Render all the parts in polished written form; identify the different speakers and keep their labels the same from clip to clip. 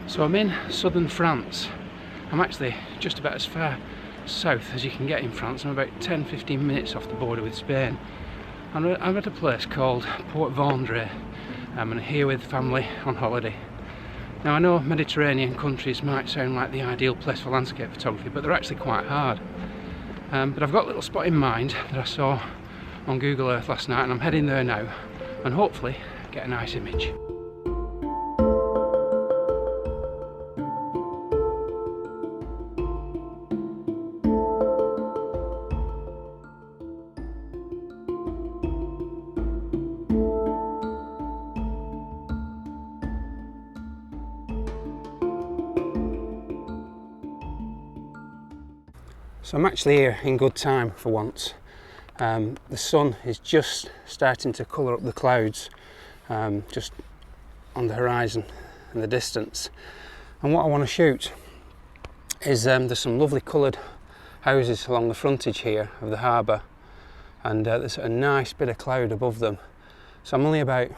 Speaker 1: So I'm in southern France. I'm actually just about as far south as you can get in France. I'm about 10-15 minutes off the border with Spain. I'm at a place called Port Vendres. I'm here with family on holiday. Now I know Mediterranean countries might sound like the ideal place for landscape photography, but they're actually quite hard. But I've got a little spot in mind that I saw on Google Earth last night, and I'm heading there now and hopefully get a nice image. So I'm actually here in good time for once. The sun is just starting to colour up the clouds just on the horizon in the distance. And what I want to shoot is there's some lovely coloured houses along the frontage here of the harbour, and there's a nice bit of cloud above them. So I'm only about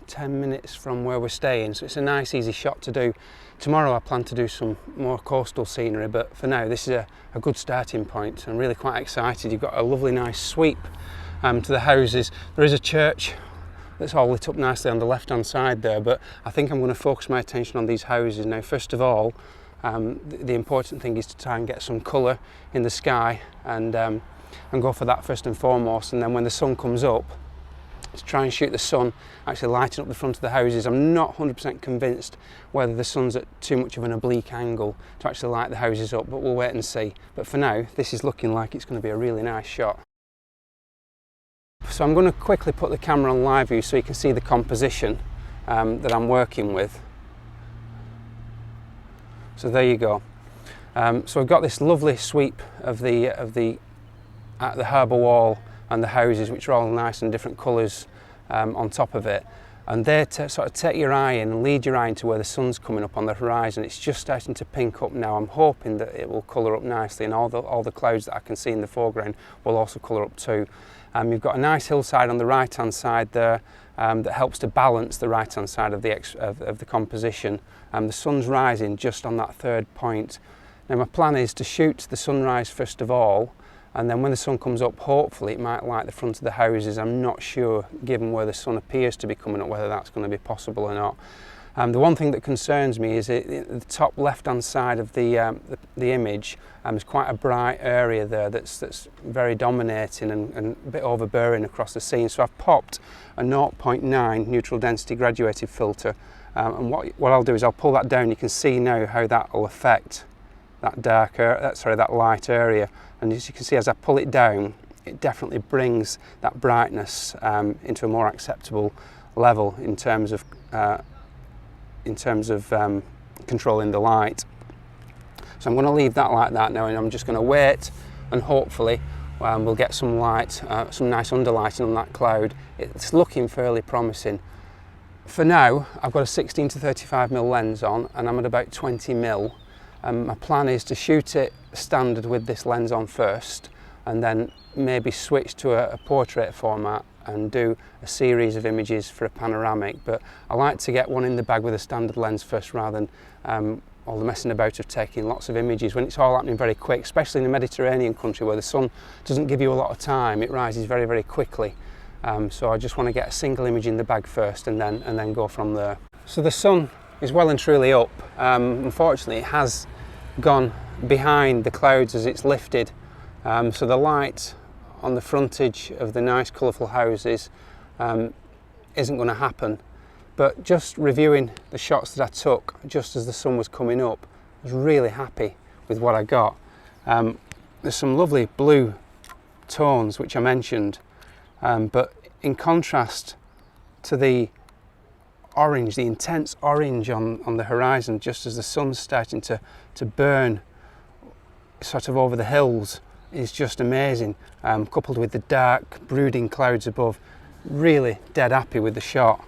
Speaker 1: 10 minutes from where we're staying, so it's a nice easy shot to do. Tomorrow I plan to do some more coastal scenery, but for now this is a good starting point. I'm really quite excited. You've got a lovely nice sweep to the houses. There is a church that's all lit up nicely on the left hand side there, but I think I'm going to focus my attention on these houses. Now first of all, the important thing is to try and get some colour in the sky and go for that first and foremost, and then when the sun comes up, to try and shoot the sun actually lighting up the front of the houses. I'm not 100% convinced whether the sun's at too much of an oblique angle to actually light the houses up, but we'll wait and see. But for now, this is looking like it's going to be a really nice shot. So I'm going to quickly put the camera on live view so you can see the composition that I'm working with. So there you go. So we've got this lovely sweep of the harbour wall and the houses, which are all nice and different colours on top of it, and they're to sort of take your eye in and lead your eye into where the sun's coming up on the horizon. It's just starting to pink up now. I'm hoping that it will colour up nicely, and all the clouds that I can see in the foreground will also colour up too. You've got a nice hillside on the right hand side there that helps to balance the right hand side of the composition. The sun's rising just on that third point. Now my plan is to shoot the sunrise first of all, and then when the sun comes up, hopefully it might light the front of the houses. I'm not sure, given where the sun appears to be coming up, whether that's going to be possible or not. The one thing that concerns me is the top left-hand side of the image. There's quite a bright area there that's very dominating and a bit overbearing across the scene. So I've popped a 0.9 neutral density graduated filter, and what I'll do is I'll pull that down. You can see now how that will affect that that light area. And as you can see, as I pull it down, it definitely brings that brightness into a more acceptable level in terms of controlling the light. So I'm going to leave that like that now, and I'm just going to wait, and hopefully we'll get some light, some nice underlighting on that cloud. It's looking fairly promising. For now, I've got a 16 to 35mm lens on, and I'm at about 20mm. My plan is to shoot it standard with this lens on first, and then maybe switch to a portrait format and do a series of images for a panoramic. But I like to get one in the bag with a standard lens first, rather than all the messing about of taking lots of images when it's all happening very quick, especially in a Mediterranean country where the sun doesn't give you a lot of time. It rises very, very quickly. So I just want to get a single image in the bag first, and then go from there. So the sun is well and truly up. Unfortunately, it has gone behind the clouds as it's lifted, so the light on the frontage of the nice colourful houses isn't going to happen. But just reviewing the shots that I took just as the sun was coming up, I was really happy with what I got. There's some lovely blue tones which I mentioned, but in contrast to the orange, the intense orange on the horizon, just as the sun's starting to burn sort of over the hills, is just amazing, coupled with the dark brooding clouds above. Really dead happy with the shot.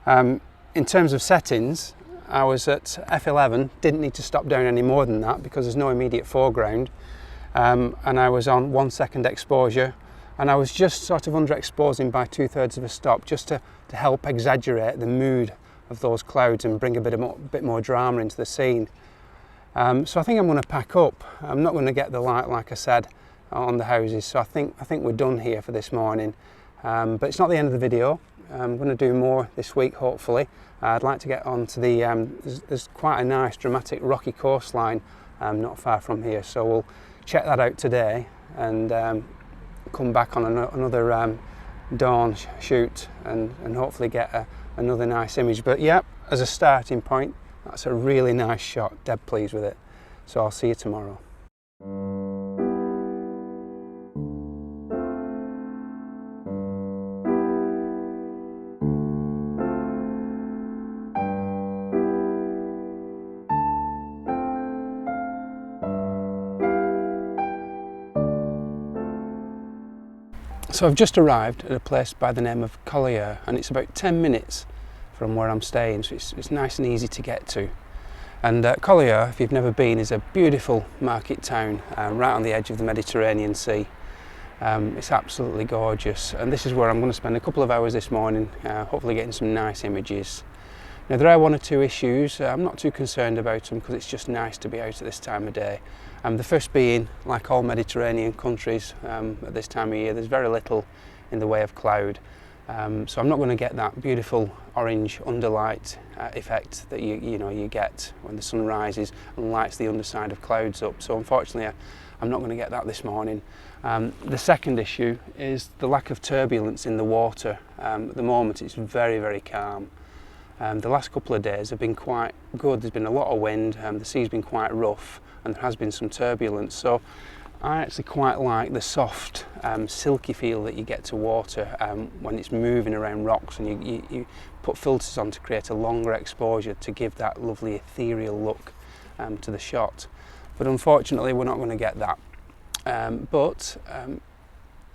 Speaker 1: In terms of settings, I was at f11, didn't need to stop down any more than that because there's no immediate foreground, and I was on 1 second exposure, and I was just sort of underexposing by 2/3 of a stop, just to help exaggerate the mood of those clouds and bring a bit more drama into the scene. So I think I'm going to pack up. I'm not going to get the light, like I said, on the houses, so I think we're done here for this morning. But it's not the end of the video. I'm going to do more this week, hopefully. I'd like to get on to the, there's quite a nice dramatic rocky coastline not far from here, so we'll check that out today and come back on another dawn shoot and hopefully get another nice image. But yeah, as a starting point, that's a really nice shot, dead pleased with it. So I'll see you tomorrow. So I've just arrived at a place by the name of Collioure, and it's about 10 minutes from where I'm staying, so it's nice and easy to get to. And Collioure, if you've never been, is a beautiful market town right on the edge of the Mediterranean Sea. It's absolutely gorgeous, and this is where I'm going to spend a couple of hours this morning, hopefully getting some nice images. Now there are one or two issues. I'm not too concerned about them because it's just nice to be out at this time of day. The first being, like all Mediterranean countries at this time of year, there's very little in the way of cloud. So I'm not going to get that beautiful orange underlight effect that you get when the sun rises and lights the underside of clouds up. So unfortunately I'm not going to get that this morning. The second issue is the lack of turbulence in the water. At the moment it's very, very calm. The last couple of days have been quite good. There's been a lot of wind, the sea's been quite rough, and there has been some turbulence. So I actually quite like the soft, silky feel that you get to water when it's moving around rocks, and you put filters on to create a longer exposure to give that lovely ethereal look to the shot. But unfortunately we're not going to get that. But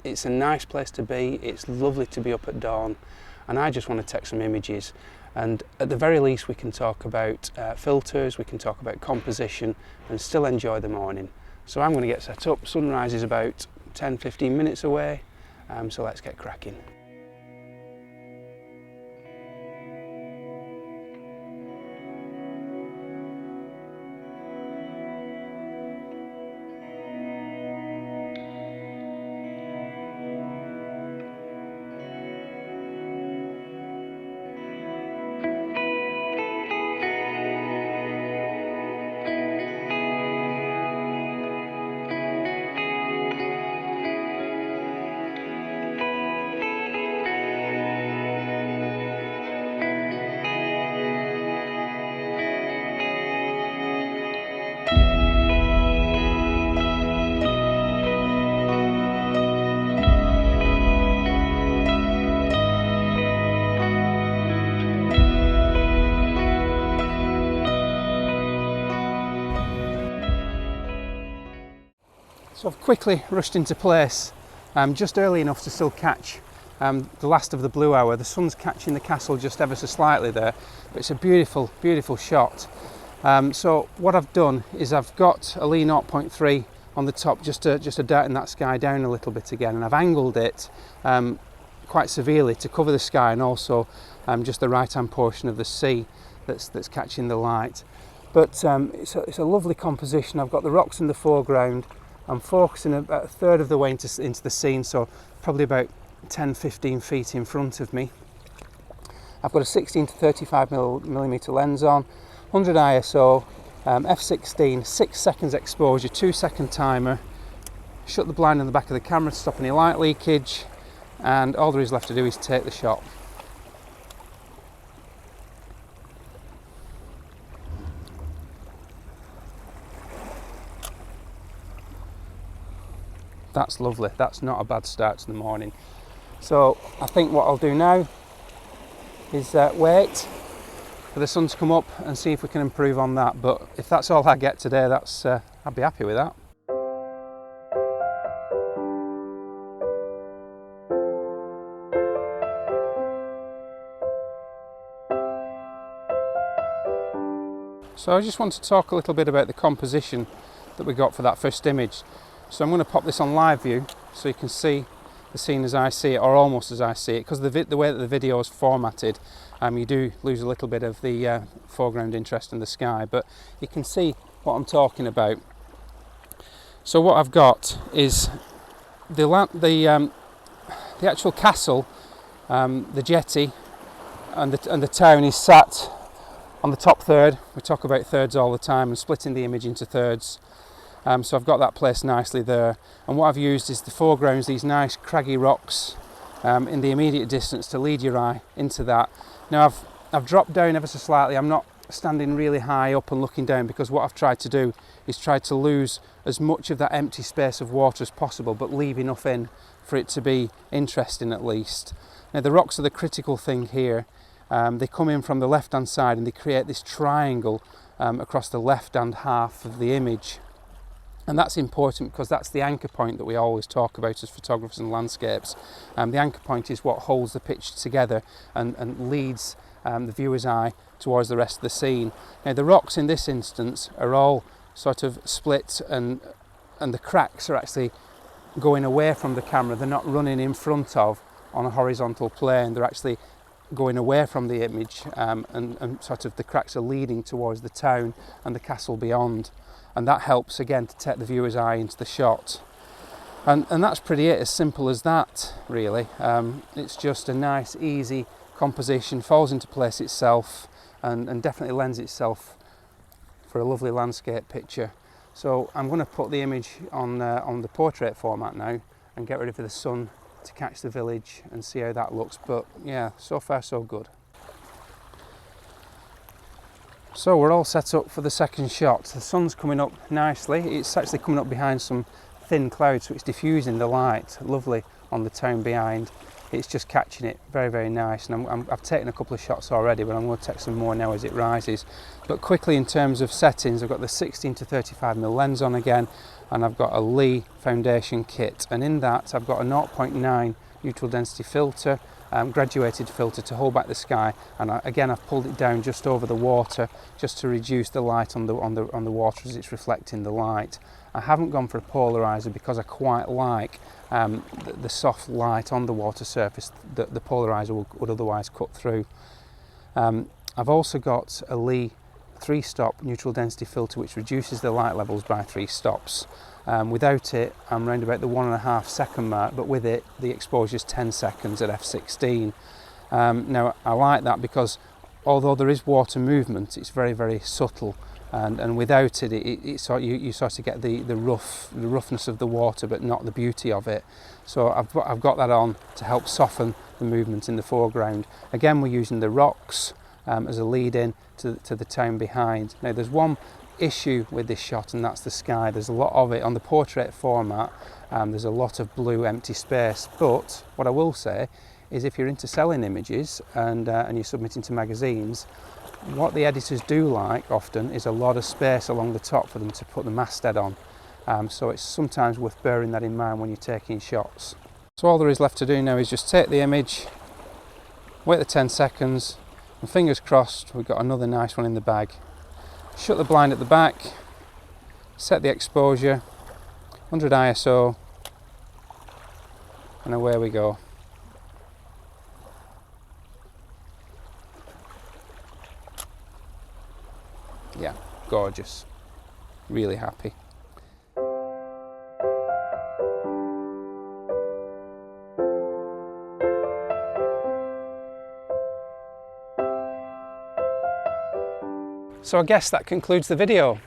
Speaker 1: it's a nice place to be, it's lovely to be up at dawn, and I just want to take some images. And at the very least we can talk about filters, we can talk about composition and still enjoy the morning. So I'm going to get set up. Sunrise is about 10-15 minutes away, so let's get cracking. So I've quickly rushed into place, just early enough to still catch the last of the blue hour. The sun's catching the castle just ever so slightly there, but it's a beautiful, beautiful shot. So what I've done is I've got a Lee 0.3 on the top just to darken that sky down a little bit again, and I've angled it quite severely to cover the sky and also just the right hand portion of the sea that's catching the light. But it's a lovely composition. I've got the rocks in the foreground. I'm focusing about a third of the way into the scene, so probably about 10-15 feet in front of me. I've got a 16 to 35 millimeter lens on, 100 ISO, f16, 6 seconds exposure, 2-second timer. Shut the blind on the back of the camera to stop any light leakage, and all there is left to do is take the shot. That's lovely. That's not a bad start to the morning. So I think what I'll do now is wait for the sun to come up and see if we can improve on that. But if that's all I get today, that's I'd be happy with that. So I just want to talk a little bit about the composition that we got for that first image. So I'm going to pop this on live view so you can see the the scene as I see it, or almost as I see it, because the way that the video is formatted, you do lose a little bit of the foreground interest in the sky, but you can see what I'm talking about. So what I've got is the actual castle, the jetty, and the town is sat on the top third. We talk about thirds all the time and splitting the image into thirds. So I've got that placed nicely there, and what I've used is the foregrounds, these nice craggy rocks in the immediate distance to lead your eye into that. Now I've dropped down ever so slightly. I'm not standing really high up and looking down, because what I've tried to do is try to lose as much of that empty space of water as possible, but leave enough in for it to be interesting at least. Now the rocks are the critical thing here. They come in from the left hand side and they create this triangle across the left hand half of the image. And that's important because that's the anchor point that we always talk about as photographers in landscapes. The anchor point is what holds the picture together and leads the viewer's eye towards the rest of the scene. Now the rocks in this instance are all sort of split, and the cracks are actually going away from the camera. They're not running in front of on a horizontal plane. They're actually going away from the image, and sort of the cracks are leading towards the town and the castle beyond. And that helps again to take the viewer's eye into the shot. And that's pretty it, as simple as that really. It's just a nice easy composition, falls into place itself, and definitely lends itself for a lovely landscape picture. So I'm going to put the image on the portrait format now and get ready for the sun to catch the village and see how that looks. But yeah, so far so good. So we're all set up for the second shot. The sun's coming up nicely. It's actually coming up behind some thin clouds, so it's diffusing the light lovely on the town behind. It's just catching it very, very nice. And I've taken a couple of shots already, but I'm going to take some more now as it rises. But quickly, in terms of settings, I've got the 16 to 35mm lens on again, and I've got a Lee foundation kit. And in that, I've got a 0.9 neutral density filter, graduated filter to hold back the sky, and again I've pulled it down just over the water just to reduce the light on the water as it's reflecting the light. I haven't gone for a polarizer because I quite like the soft light on the water surface that the polarizer would otherwise cut through. I've also got a Lee 3-stop neutral density filter which reduces the light levels by 3 stops. Without it, I'm around about the 1.5 second mark, but with it, the exposure is 10 seconds at f16. Now, I like that because although there is water movement, it's very, very subtle, and without it, you sort of get the roughness of the water, but not the beauty of it. So I've got that on to help soften the movement in the foreground. Again, we're using the rocks as a lead-in to the town behind. Now, there's one issue with this shot, and that's the sky. There's a lot of it on the portrait format. There's a lot of blue empty space, but what I will say is if you're into selling images and you're submitting to magazines, what the editors do like often is a lot of space along the top for them to put the masthead on. So it's sometimes worth bearing that in mind when you're taking shots. So all there is left to do now is just take the image, wait the 10 seconds, and fingers crossed we've got another nice one in the bag. Shut the blind at the back, set the exposure, 100 ISO, and away we go. Yeah, gorgeous. Really happy. So I guess that concludes the video.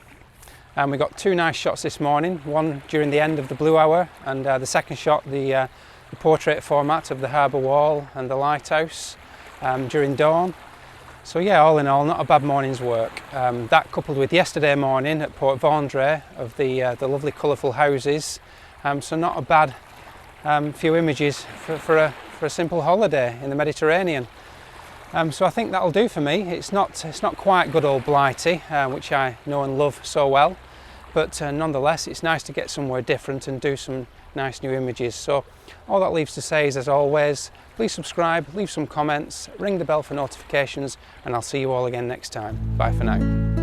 Speaker 1: We got 2 nice shots this morning, one during the end of the blue hour, and the second shot, the portrait format of the harbour wall and the lighthouse during dawn. So yeah, all in all, not a bad morning's work. That coupled with yesterday morning at Port Vendres of the lovely colourful houses, so not a bad few images for a simple holiday in the Mediterranean. So I think that'll do for me. It's not quite good old Blighty, which I know and love so well, but nonetheless it's nice to get somewhere different and do some nice new images. So all that leaves to say is, as always, please subscribe, leave some comments, ring the bell for notifications, and I'll see you all again next time. Bye for now.